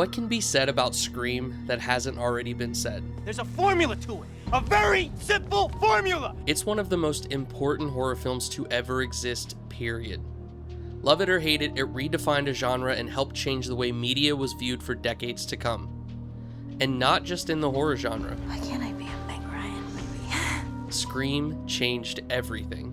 What can be said about Scream that hasn't already been said? There's a formula to it. A very simple formula! It's one of the most important horror films to ever exist, period. Love it or hate it, it redefined a genre and helped change the way media was viewed for decades to come. And not just in the horror genre. Why can't I be a Meg Ryan movie? Scream changed everything.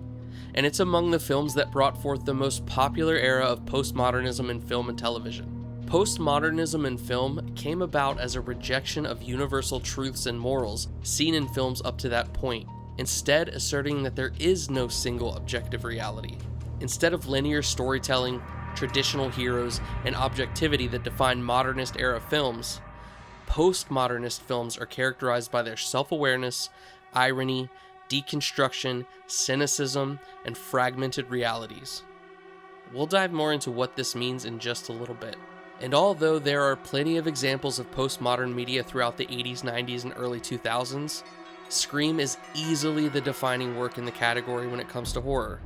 And it's among the films that brought forth the most popular era of postmodernism in film and television. Postmodernism in film came about as a rejection of universal truths and morals seen in films up to that point, instead asserting that there is no single objective reality. Instead of linear storytelling, traditional heroes, and objectivity that define modernist era films, postmodernist films are characterized by their self-awareness, irony, deconstruction, cynicism, and fragmented realities. We'll dive more into what this means in just a little bit. And although there are plenty of examples of postmodern media throughout the 80s, 90s, and early 2000s, Scream is easily the defining work in the category when it comes to horror.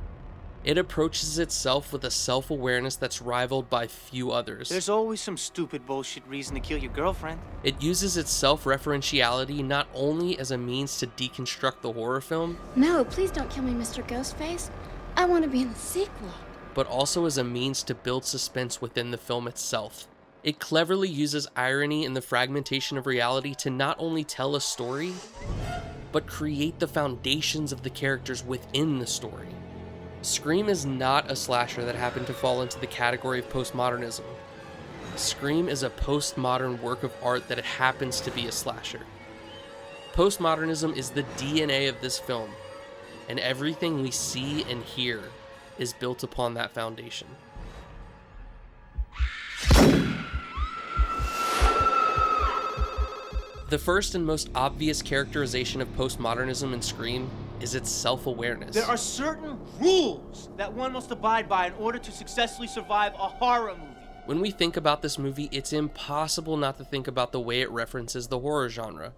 It approaches itself with a self-awareness that's rivaled by few others. There's always some stupid bullshit reason to kill your girlfriend. It uses its self-referentiality not only as a means to deconstruct the horror film, No, please don't kill me, Mr. Ghostface. I want to be in the sequel. but also as a means to build suspense within the film itself. It cleverly uses irony and the fragmentation of reality to not only tell a story, but create the foundations of the characters within the story. Scream is not a slasher that happened to fall into the category of postmodernism. Scream is a postmodern work of art that happens to be a slasher. Postmodernism is the DNA of this film, and everything we see and hear is built upon that foundation. The first and most obvious characterization of postmodernism in Scream is its self-awareness. There are certain rules that one must abide by in order to successfully survive a horror movie. When we think about this movie, it's impossible not to think about the way it references the horror genre.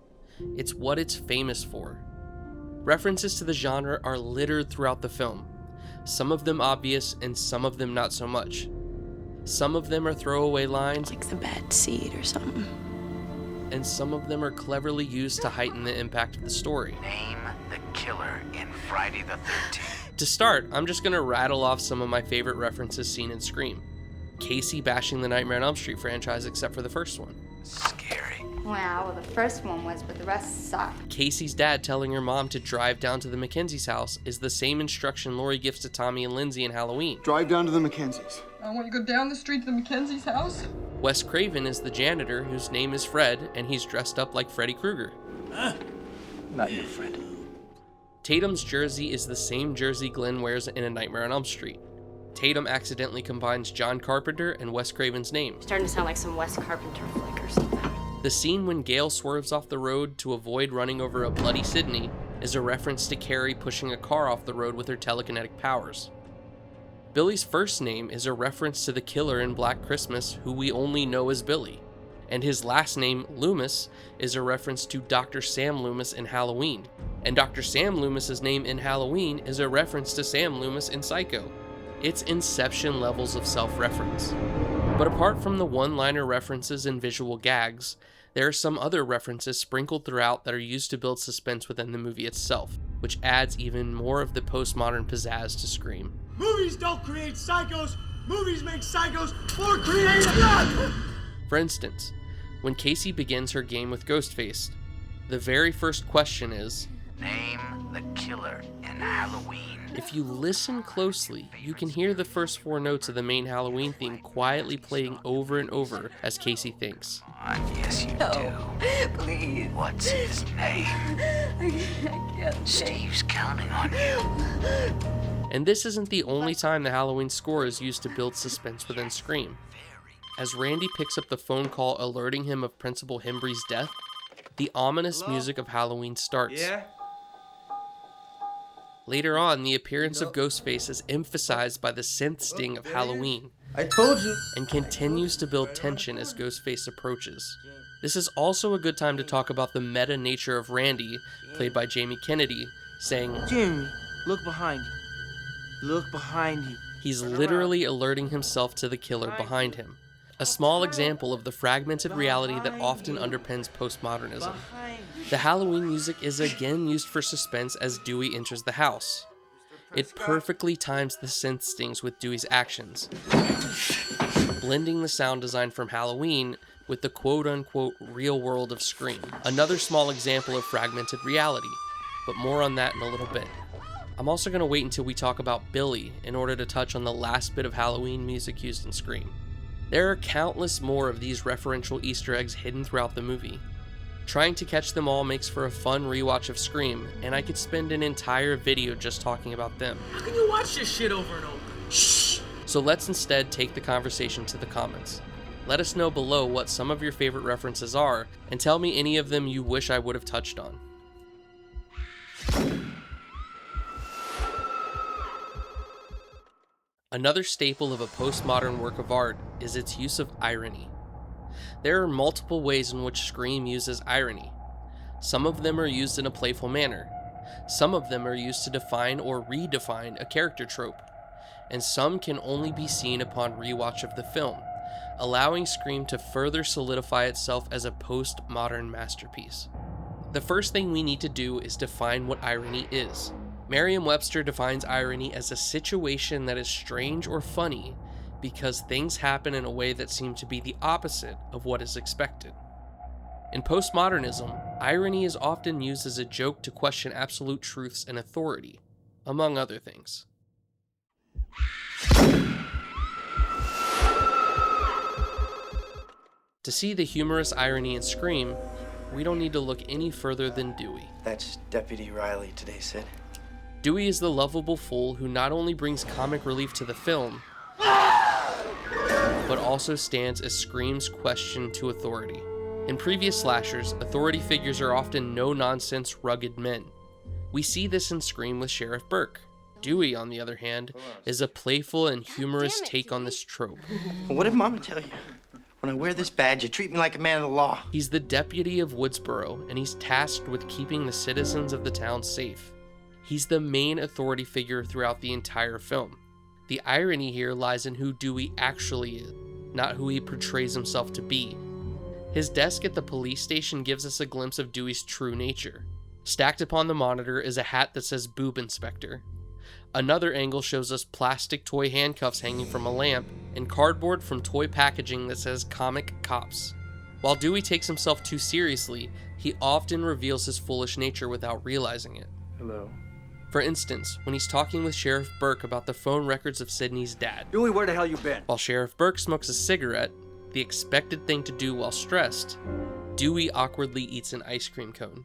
It's what it's famous for. References to the genre are littered throughout the film, some of them obvious and some of them not so much. Some of them are throwaway lines, Like the bad seed or something. and some of them are cleverly used to heighten the impact of the story. Name the killer in Friday the 13th. To start, I'm just gonna rattle off some of my favorite references seen in Scream. Casey bashing the Nightmare on Elm Street franchise except for the first one. Scary. Wow, well, the first one was, but the rest sucked. Casey's dad telling her mom to drive down to the Mackenzies' house is the same instruction Laurie gives to Tommy and Lindsay in Halloween. Drive down to the Mackenzies. I want you to go down the street to the Mackenzie's house. Wes Craven is the janitor whose name is Fred, and he's dressed up like Freddy Krueger. Not your friend. Tatum's jersey is the same jersey Glenn wears in A Nightmare on Elm Street. Tatum accidentally combines John Carpenter and Wes Craven's names. Starting to sound like some Wes Carpenter flick or something. The scene when Gale swerves off the road to avoid running over a bloody Sidney is a reference to Carrie pushing a car off the road with her telekinetic powers. Billy's first name is a reference to the killer in Black Christmas, who we only know as Billy. And his last name, Loomis, is a reference to Dr. Sam Loomis in Halloween. And Dr. Sam Loomis's name in Halloween is a reference to Sam Loomis in Psycho. It's Inception levels of self-reference. But apart from the one-liner references and visual gags, there are some other references sprinkled throughout that are used to build suspense within the movie itself, which adds even more of the postmodern pizzazz to Scream. Movies don't create psychos. Movies make psychos for creative. For instance, when Casey begins her game with Ghostface, the very first question is, Name the killer in Halloween. if you listen closely, you can hear the first four notes of the main Halloween theme quietly playing over and over as Casey thinks. Yes, you No, do. please. What's his name? I can't. Steve's counting on you. And this isn't the only time the Halloween score is used to build suspense within Scream. As Randy picks up the phone call alerting him of Principal Hembree's death, the ominous music of Halloween starts. Yeah? Later on, the appearance of Ghostface is emphasized by the synth sting of Halloween, I told you. and continues to build tension as Ghostface approaches. This is also a good time to talk about the meta nature of Randy, played by Jamie Kennedy, saying, Jamie, look behind you. Look behind you. he's literally alerting himself to the killer behind him. a small example of the fragmented reality that often underpins postmodernism. The Halloween music is again used for suspense as Dewey enters the house. It perfectly times the synth stings with Dewey's actions, blending the sound design from Halloween with the quote-unquote real world of Scream. Another small example of fragmented reality, but more on that in a little bit. I'm also going to wait until we talk about Billy in order to touch on the last bit of Halloween music used in Scream. There are countless more of these referential Easter eggs hidden throughout the movie. Trying to catch them all makes for a fun rewatch of Scream, and I could spend an entire video just talking about them. How can you watch this shit over and over? Shh! So let's instead take the conversation to the comments. Let us know below what some of your favorite references are, and tell me any of them you wish I would have touched on. Another staple of a postmodern work of art is its use of irony. There are multiple ways in which Scream uses irony. Some of them are used in a playful manner. Some of them are used to define or redefine a character trope. And some can only be seen upon rewatch of the film, allowing Scream to further solidify itself as a postmodern masterpiece. The first thing we need to do is define what irony is. Merriam-Webster defines irony as a situation that is strange or funny because things happen in a way that seem to be the opposite of what is expected. In postmodernism, irony is often used as a joke to question absolute truths and authority, among other things. To see the humorous irony in Scream, we don't need to look any further than Dewey. That's Deputy Riley today, Sid. Dewey is the lovable fool who not only brings comic relief to the film, but also stands as Scream's question to authority. In previous slashers, authority figures are often no-nonsense, rugged men. We see this in Scream with Sheriff Burke. Dewey, on the other hand, is a playful and humorous take on this trope. What did Mama tell you? When I wear this badge, you treat me like a man of the law. He's the deputy of Woodsboro, and he's tasked with keeping the citizens of the town safe. He's the main authority figure throughout the entire film. The irony here lies in who Dewey actually is, not who he portrays himself to be. His desk at the police station gives us a glimpse of Dewey's true nature. Stacked upon the monitor is a hat that says Boob Inspector. Another angle shows us plastic toy handcuffs hanging from a lamp and cardboard from toy packaging that says Comic Cops. While Dewey takes himself too seriously, he often reveals his foolish nature without realizing it. Hello. For instance, when he's talking with Sheriff Burke about the phone records of Sidney's dad. Dewey, where the hell you been? While Sheriff Burke smokes a cigarette, the expected thing to do while stressed, Dewey awkwardly eats an ice cream cone.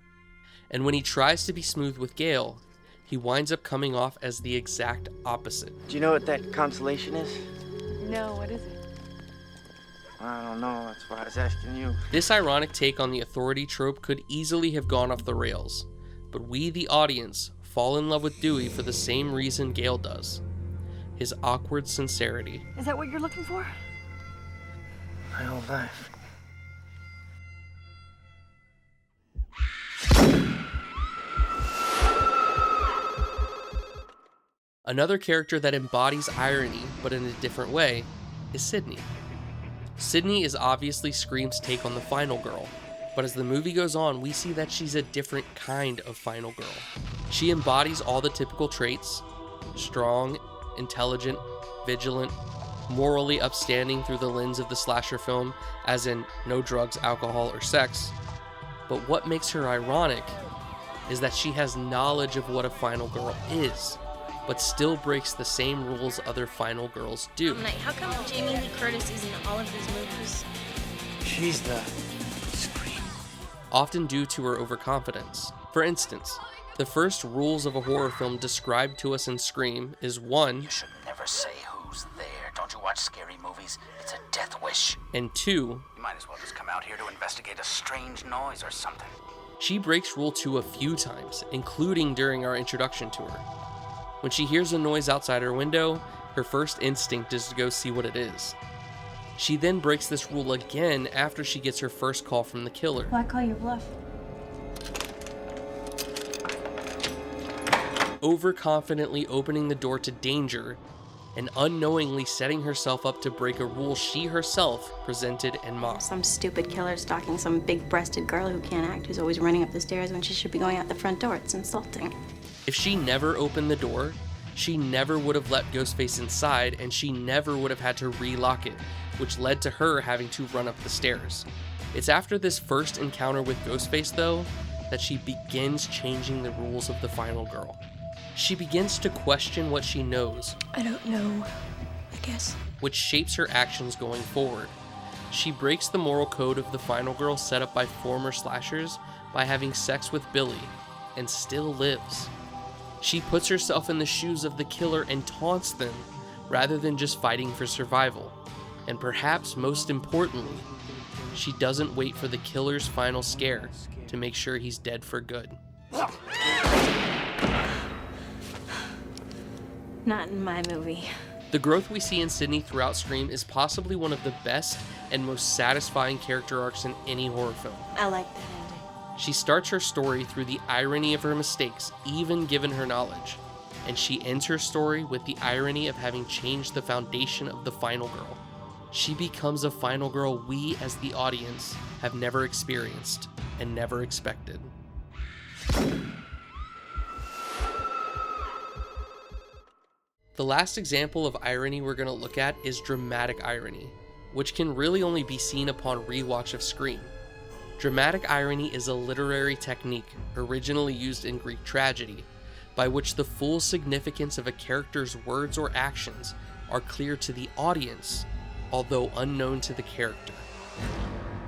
And when he tries to be smooth with Gale, he winds up coming off as the exact opposite. Do you know what that constellation is? No, what is it? I don't know, that's why I was asking you. This ironic take on the authority trope could easily have gone off the rails, but we, the audience, fall in love with Dewey for the same reason Gale does: his awkward sincerity. Is that what you're looking for? My whole life. Another character that embodies irony, but in a different way, is Sidney. Sidney is obviously Scream's take on the final girl, but as the movie goes on, we see that she's a different kind of final girl. She embodies all the typical traits: strong, intelligent, vigilant, morally upstanding through the lens of the slasher film, as in no drugs, alcohol, or sex. But what makes her ironic is that she has knowledge of what a final girl is, but still breaks the same rules other final girls do. How come Jamie Lee Curtis is in all of these movies? She's the Scream. Often due to her overconfidence. For instance, the first rules of a horror film described to us in Scream is 1, You should never say who's there. Don't you watch scary movies? It's a death wish. and 2, You might as well just come out here to investigate a strange noise or something. she breaks rule 2 a few times, including during our introduction to her. When she hears a noise outside her window, her first instinct is to go see what it is. She then breaks this rule again after she gets her first call from the killer. Well, I call your bluff. Overconfidently opening the door to danger and unknowingly setting herself up to break a rule she herself presented and mocked. Some stupid killer stalking some big-breasted girl who can't act, who's always running up the stairs when she should be going out the front door. It's insulting. If she never opened the door, she never would have let Ghostface inside, and she never would have had to relock it, which led to her having to run up the stairs. It's after this first encounter with Ghostface, though, that she begins changing the rules of the final girl. She begins to question what she knows. I don't know, I guess. Which shapes her actions going forward. She breaks the moral code of the final girl set up by former slashers by having sex with Billy, and still lives. She puts herself in the shoes of the killer and taunts them, rather than just fighting for survival. And perhaps most importantly, she doesn't wait for the killer's final scare to make sure he's dead for good. Not in my movie. The growth we see in Sidney throughout Scream is possibly one of the best and most satisfying character arcs in any horror film. I like that ending. She starts her story through the irony of her mistakes, even given her knowledge. And she ends her story with the irony of having changed the foundation of the final girl. She becomes a final girl we, as the audience, have never experienced and never expected. The last example of irony we're going to look at is dramatic irony, which can really only be seen upon rewatch of Scream. Dramatic irony is a literary technique originally used in Greek tragedy, by which the full significance of a character's words or actions are clear to the audience, although unknown to the character.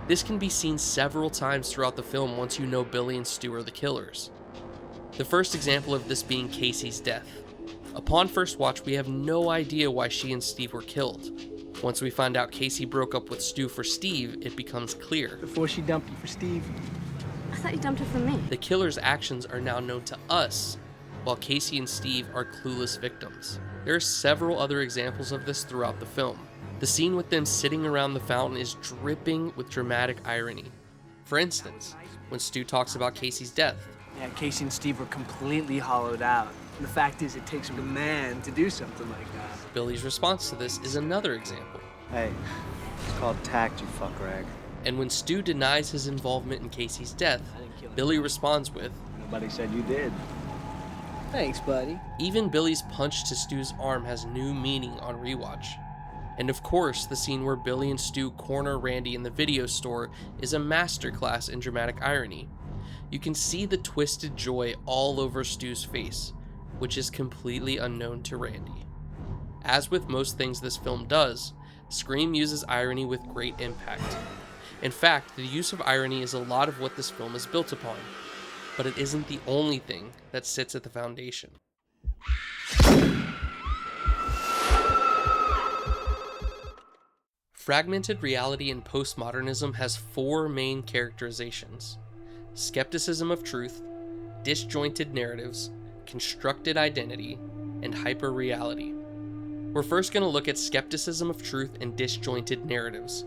This can be seen several times throughout the film once you know Billy and Stu are the killers. The first example of this being Casey's death. Upon first watch, we have no idea why she and Steve were killed. Once we find out Casey broke up with Stu for Steve, it becomes clear. Before she dumped him for Steve. I thought you dumped her for me. The killer's actions are now known to us, while Casey and Steve are clueless victims. There are several other examples of this throughout the film. The scene with them sitting around the fountain is dripping with dramatic irony. For instance, when Stu talks about Casey's death. Yeah, Casey and Steve were completely hollowed out. And the fact is, it takes a man to do something like that. Billy's response to this is another example. Hey, it's called tact, you fuck rag. And when Stu denies his involvement in Casey's death, Billy responds with, Nobody said you did. Thanks, buddy. Even Billy's punch to Stu's arm has new meaning on rewatch. And of course, the scene where Billy and Stu corner Randy in the video store is a masterclass in dramatic irony. You can see the twisted joy all over Stu's face, which is completely unknown to Randy. As with most things this film does, Scream uses irony with great impact. In fact, the use of irony is a lot of what this film is built upon, but it isn't the only thing that sits at the foundation. Fragmented Reality in postmodernism has four main characterizations: skepticism of truth, disjointed narratives, constructed identity, and hyperreality. We're first going to look at skepticism of truth and disjointed narratives,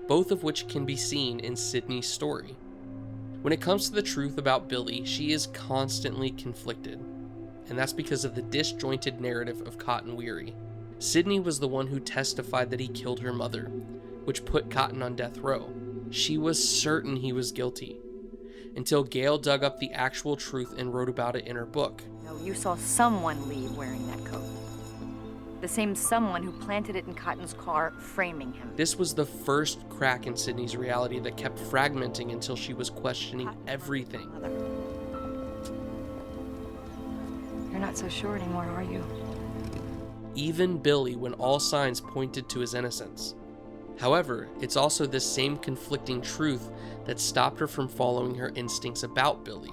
both of which can be seen in Sidney's story. When it comes to the truth about Billy, she is constantly conflicted, and that's because of the disjointed narrative of Cotton Weary. Sidney was the one who testified that he killed her mother, which put Cotton on death row. She was certain he was guilty, until Gail dug up the actual truth and wrote about it in her book. No, you saw someone leave wearing that coat. The same someone who planted it in Cotton's car, framing him. This was the first crack in Sidney's reality that kept fragmenting until she was questioning everything. You're not so sure anymore, are you? Even Billy, when all signs pointed to his innocence. However, it's also this same conflicting truth that stopped her from following her instincts about Billy.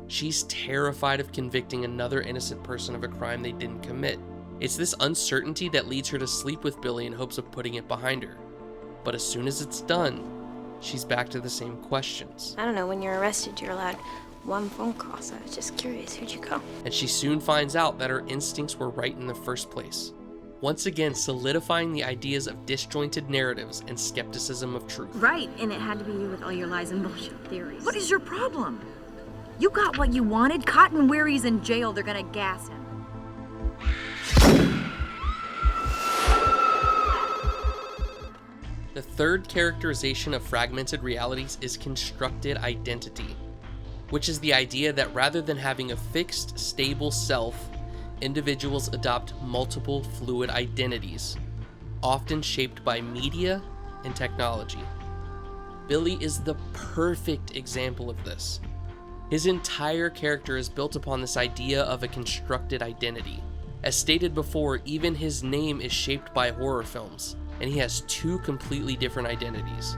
She's terrified of convicting another innocent person of a crime they didn't commit. It's this uncertainty that leads her to sleep with Billy in hopes of putting it behind her. But as soon as it's done, she's back to the same questions. I don't know, when you're arrested, you're allowed one phone call, so I was just curious, who'd you call? And she soon finds out that her instincts were right in the first place. Once again, solidifying the ideas of disjointed narratives and skepticism of truth. Right, and it had to be you with all your lies and bullshit theories. What is your problem? You got what you wanted. Cotton Weary's in jail. They're gonna gas him. The third characterization of fragmented realities is constructed identity, which is the idea that rather than having a fixed, stable self, individuals adopt multiple fluid identities, often shaped by media and technology. Billy is the perfect example of this. His entire character is built upon this idea of a constructed identity. As stated before, even his name is shaped by horror films, and he has two completely different identities.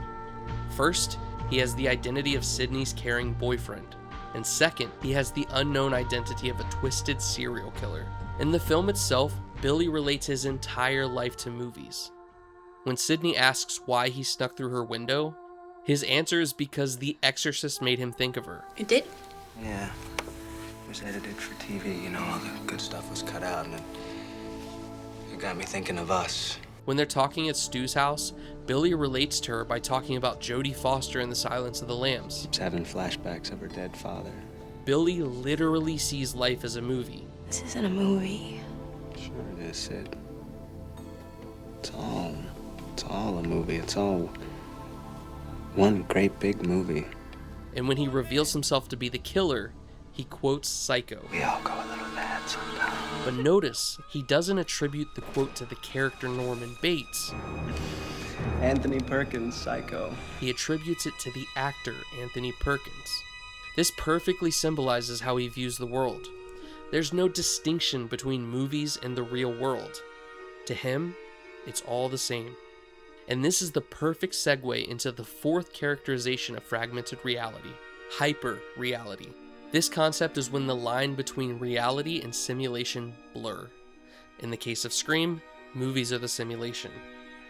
First, he has the identity of Sidney's caring boyfriend, and second, he has the unknown identity of a twisted serial killer. In the film itself, Billy relates his entire life to movies. When Sidney asks why he snuck through her window, his answer is because The Exorcist made him think of her. It did? Yeah. It was edited for TV, you know, all the good stuff was cut out, and it got me thinking of us. When they're talking at Stu's house, Billy relates to her by talking about Jodie Foster in The Silence of the Lambs. Keeps having flashbacks of her dead father. Billy literally sees life as a movie. This isn't a movie. Sure it is, Sid. It's all a movie. It's all one great big movie. And when he reveals himself to be the killer, he quotes Psycho. We all go a little mad sometimes. But notice, he doesn't attribute the quote to the character Norman Bates. Anthony Perkins, Psycho. He attributes it to the actor Anthony Perkins. This perfectly symbolizes how he views the world. There's no distinction between movies and the real world. To him, it's all the same. And this is the perfect segue into the fourth characterization of fragmented reality, hyper-reality. This concept is when the line between reality and simulation blur. In the case of Scream, movies are the simulation.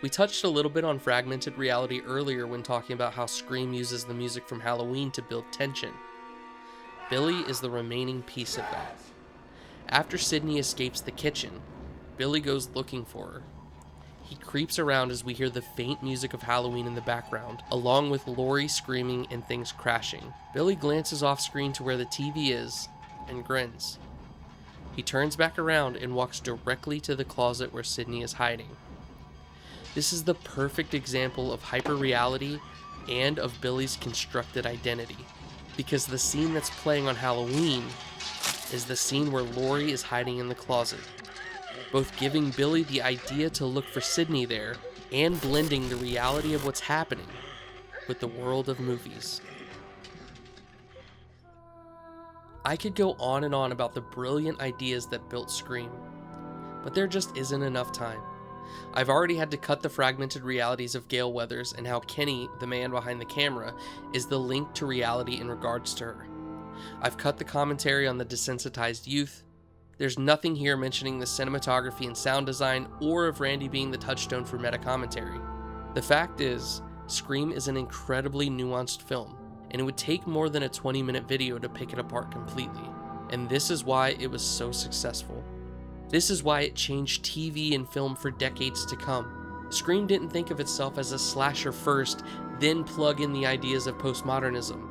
We touched a little bit on fragmented reality earlier when talking about how Scream uses the music from Halloween to build tension. Billy is the remaining piece of that. After Sidney escapes the kitchen, Billy goes looking for her. He creeps around as we hear the faint music of Halloween in the background, along with Laurie screaming and things crashing. Billy glances off screen to where the TV is and grins. He turns back around and walks directly to the closet where Sidney is hiding. This is the perfect example of hyperreality and of Billy's constructed identity, because the scene that's playing on Halloween is the scene where Laurie is hiding in the closet, both giving Billy the idea to look for Sidney there and blending the reality of what's happening with the world of movies. I could go on and on about the brilliant ideas that built Scream, but there just isn't enough time. I've already had to cut the fragmented realities of Gale Weathers and how Kenny, the man behind the camera, is the link to reality in regards to her. I've cut the commentary on the desensitized youth. There's nothing here mentioning the cinematography and sound design or of Randy being the touchstone for meta commentary. The fact is, Scream is an incredibly nuanced film, and it would take more than a 20-minute video to pick it apart completely. And this is why it was so successful. This is why it changed TV and film for decades to come. Scream didn't think of itself as a slasher first, then plug in the ideas of postmodernism.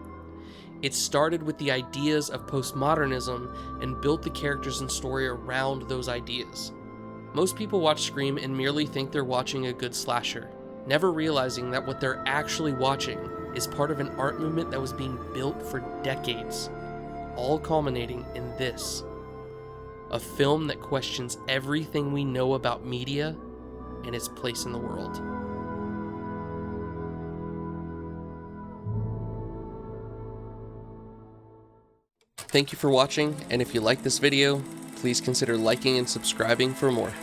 It started with the ideas of postmodernism and built the characters and story around those ideas. Most people watch Scream and merely think they're watching a good slasher, never realizing that what they're actually watching is part of an art movement that was being built for decades, all culminating in this. A film that questions everything we know about media and its place in the world. Thank you for watching, and if you like this video, please consider liking and subscribing for more.